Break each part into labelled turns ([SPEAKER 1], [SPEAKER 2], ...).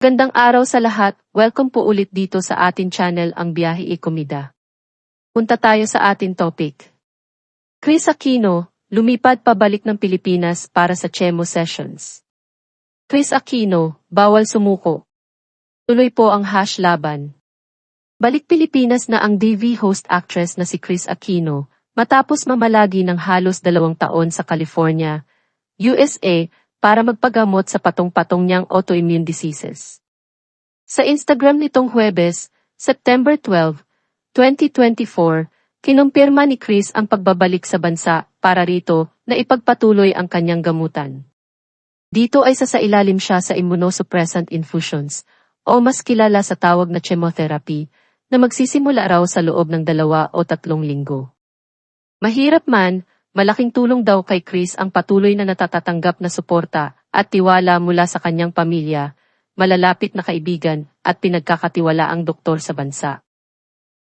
[SPEAKER 1] Gandang araw sa lahat, welcome po ulit dito sa atin channel ang Biyahe e Komida. Punta tayo sa atin topic. Kris Aquino, lumipad pabalik ng Pilipinas para sa Chemo Sessions. Kris Aquino, bawal sumuko. Tuloy po ang #laban. Balik Pilipinas na ang TV host actress na si Kris Aquino, matapos mamalagi ng halos 2 taon sa California, USA, para magpagamot sa patong-patong niyang autoimmune diseases. Sa Instagram nitong Huwebes, September 12, 2024, kinumpirma ni Kris ang pagbabalik sa bansa para rito na ipagpatuloy ang kanyang gamutan. Dito ay sasailalim siya sa immunosuppressant infusions, o mas kilala sa tawag na chemotherapy, na magsisimula raw sa loob ng 2 o 3 linggo. Mahirap man, malaking tulong daw kay Kris ang patuloy na natatatanggap na suporta at tiwala mula sa kanyang pamilya, malalapit na kaibigan at pinagkakatiwalaang doktor sa bansa.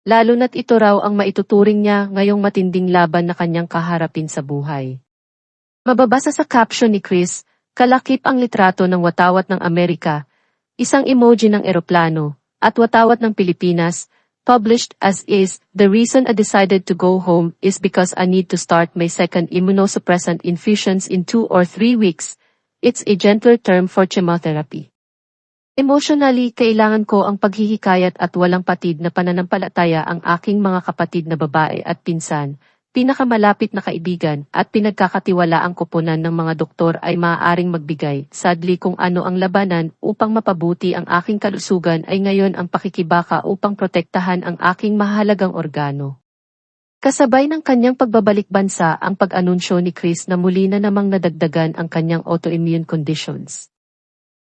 [SPEAKER 1] Lalo na't ito raw ang maituturing niya ngayong matinding laban na kanyang kaharapin sa buhay. Mababasa sa caption ni Kris, kalakip ang litrato ng watawat ng Amerika, isang emoji ng eroplano, at watawat ng Pilipinas, published as is, the reason I decided to go home is because I need to start my second immunosuppressant infusions in 2 or 3 weeks. It's a gentler term for chemotherapy. Emotionally, kailangan ko ang paghihikayat at walang patid na pananampalataya ang aking mga kapatid na babae at pinsan, pinakamalapit na kaibigan at pinagkakatiwalaang koponan ng mga doktor ay maaaring magbigay. Sadly kung ano ang labanan upang mapabuti ang aking kalusugan ay ngayon ang pakikibaka upang protektahan ang aking mahalagang organo. Kasabay ng kanyang pagbabalik bansa ang pag-anunsyo ni Kris na muli na namang nadagdagan ang kanyang autoimmune conditions.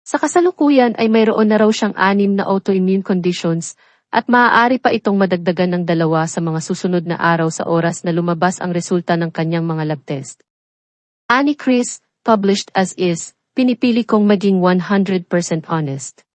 [SPEAKER 1] Sa kasalukuyan ay mayroon na raw siyang 6 na autoimmune conditions, at maaari pa itong madagdagan ng 2 sa mga susunod na araw sa oras na lumabas ang resulta ng kanyang mga lab test. Ani Kris, published as is, pinipili kong maging 100% honest.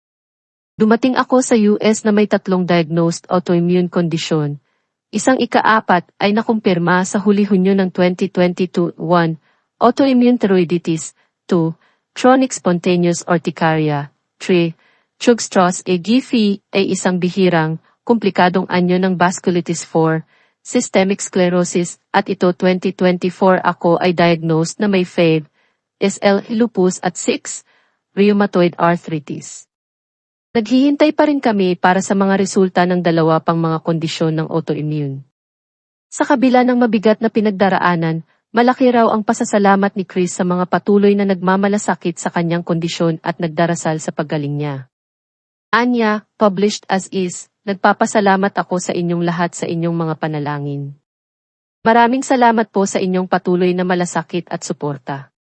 [SPEAKER 1] Dumating ako sa US na may 3 diagnosed autoimmune condition. Isang ika-4 ay nakumpirma sa huli Hunyo ng 2022, 1. Autoimmune thyroiditis, 2. Chronic spontaneous urticaria, 3. Chugg-Strauss Giffey ay isang bihirang, komplikadong anyo ng vasculitis 4, systemic sclerosis, at ito 2024 ako ay diagnosed na may FAV, SL lupus at 6, rheumatoid arthritis. Naghihintay pa rin kami para sa mga resulta ng 2 pang mga kondisyon ng autoimmune. Sa kabila ng mabigat na pinagdaraanan, malaki raw ang pasasalamat ni Kris sa mga patuloy na nagmamalasakit sa kanyang kondisyon at nagdarasal sa paggaling niya. Anya, published as is, nagpapasalamat ako sa inyong lahat sa inyong mga panalangin. Maraming salamat po sa inyong patuloy na malasakit at suporta.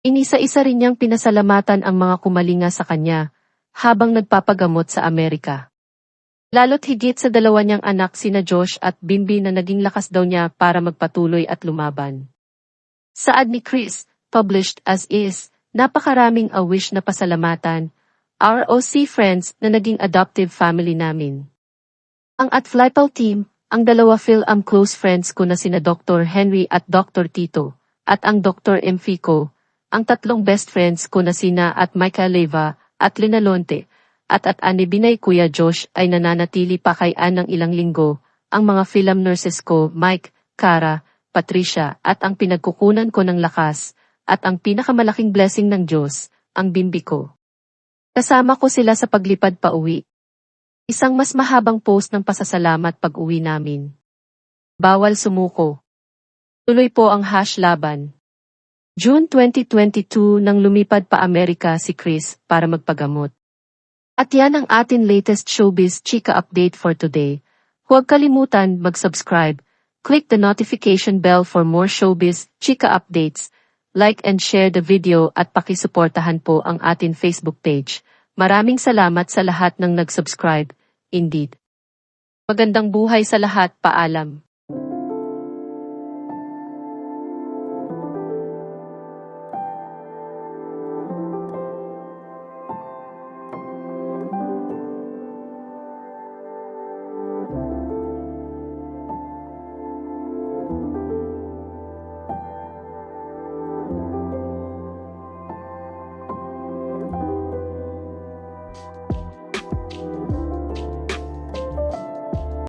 [SPEAKER 1] Inisa-isa rin niyang pinasalamatan ang mga kumalinga sa kanya, habang nagpapagamot sa Amerika. Lalo't higit sa 2 niyang anak sina Josh at Bimbi na naging lakas daw niya para magpatuloy at lumaban. Saad ni Kris, published as is, napakaraming wish na pasalamatan, ROC friends na naging adoptive family namin. Ang @Flypal team, ang 2 Phil-Am close friends ko na sina Dr. Henry at Dr. Tito, at ang Dr. M. Fico, ang 3 best friends ko na sina Michael Leva at Linalonte, at Ani Binay Kuya Josh ay nananatili pa kay ng ilang linggo, ang mga Phil-Am nurses ko Mike, Cara, Patricia at ang pinagkukunan ko ng lakas, at ang pinakamalaking blessing ng Diyos, ang Bimbi ko. Kasama ko sila sa paglipad pa uwi. Isang mas mahabang post ng pasasalamat pag uwi namin. Bawal sumuko. Tuloy po ang #laban. June 2022 nang lumipad pa Amerika si Kris para magpagamot. At yan ang atin latest showbiz chika update for today. Huwag kalimutan mag-subscribe, click the notification bell for more showbiz chika updates, like and share the video at pakisuportahan po ang atin Facebook page. Maraming salamat sa lahat ng nag-subscribe. Indeed. Magandang buhay sa lahat, paalam.